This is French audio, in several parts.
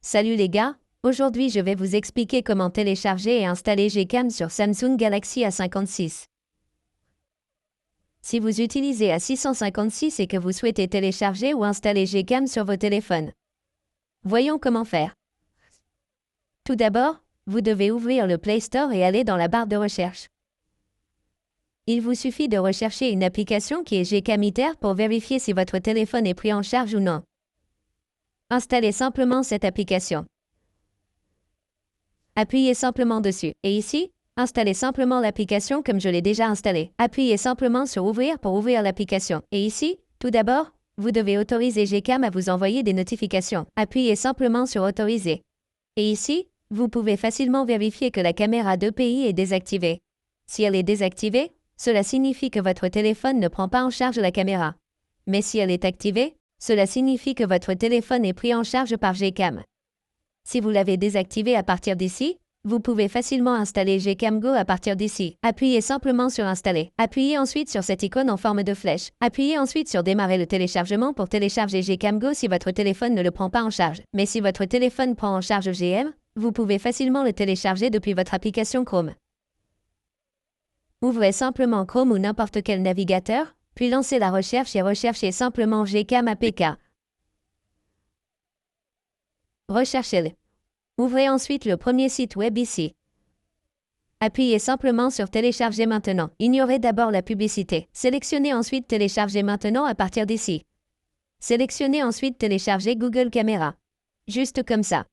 Salut les gars, aujourd'hui je vais vous expliquer comment télécharger et installer Gcam sur Samsung Galaxy A56. Si vous utilisez A656 et que vous souhaitez télécharger ou installer Gcam sur vos téléphones. Voyons comment faire. Tout d'abord, vous devez ouvrir le Play Store et aller dans la barre de recherche. Il vous suffit de rechercher une application qui est Gcam Iter pour vérifier si votre téléphone est pris en charge ou non. Installez simplement cette application. Appuyez simplement dessus. Et ici, installez simplement l'application comme je l'ai déjà installée. Appuyez simplement sur Ouvrir pour ouvrir l'application. Et ici, tout d'abord, vous devez autoriser Gcam à vous envoyer des notifications. Appuyez simplement sur Autoriser. Et ici, vous pouvez facilement vérifier que la caméra d'EPI est désactivée. Si elle est désactivée, cela signifie que votre téléphone ne prend pas en charge la caméra. Mais si elle est activée, cela signifie que votre téléphone est pris en charge par Gcam. Si vous l'avez désactivé à partir d'ici, vous pouvez facilement installer Gcam Go à partir d'ici. Appuyez simplement sur Installer. Appuyez ensuite sur cette icône en forme de flèche. Appuyez ensuite sur Démarrer le téléchargement pour télécharger Gcam Go si votre téléphone ne le prend pas en charge. Mais si votre téléphone prend en charge GM, vous pouvez facilement le télécharger depuis votre application Chrome. Ouvrez simplement Chrome ou n'importe quel navigateur, puis lancez la recherche et recherchez simplement Gcam APK. Recherchez-le. Ouvrez ensuite le premier site web ici. Appuyez simplement sur Télécharger maintenant. Ignorez d'abord la publicité. Sélectionnez ensuite Télécharger maintenant à partir d'ici. Sélectionnez ensuite Télécharger Google Caméra. Juste comme ça.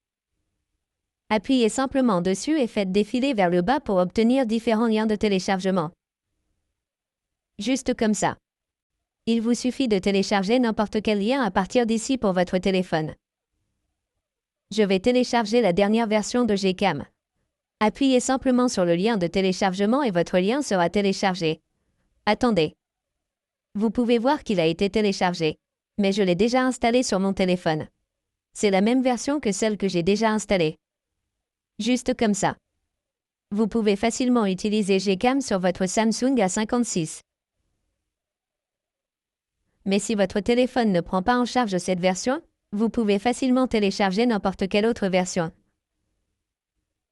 Appuyez simplement dessus et faites défiler vers le bas pour obtenir différents liens de téléchargement. Juste comme ça. Il vous suffit de télécharger n'importe quel lien à partir d'ici pour votre téléphone. Je vais télécharger la dernière version de Gcam. Appuyez simplement sur le lien de téléchargement et votre lien sera téléchargé. Attendez. Vous pouvez voir qu'il a été téléchargé. Mais je l'ai déjà installé sur mon téléphone. C'est la même version que celle que j'ai déjà installée. Juste comme ça. Vous pouvez facilement utiliser Gcam sur votre Samsung A56. Mais si votre téléphone ne prend pas en charge cette version, vous pouvez facilement télécharger n'importe quelle autre version.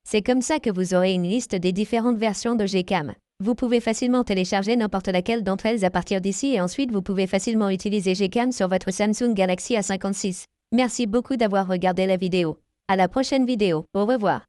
C'est comme ça que vous aurez une liste des différentes versions de Gcam. Vous pouvez facilement télécharger n'importe laquelle d'entre elles à partir d'ici et ensuite vous pouvez facilement utiliser Gcam sur votre Samsung Galaxy A56. Merci beaucoup d'avoir regardé la vidéo. À la prochaine vidéo. Au revoir.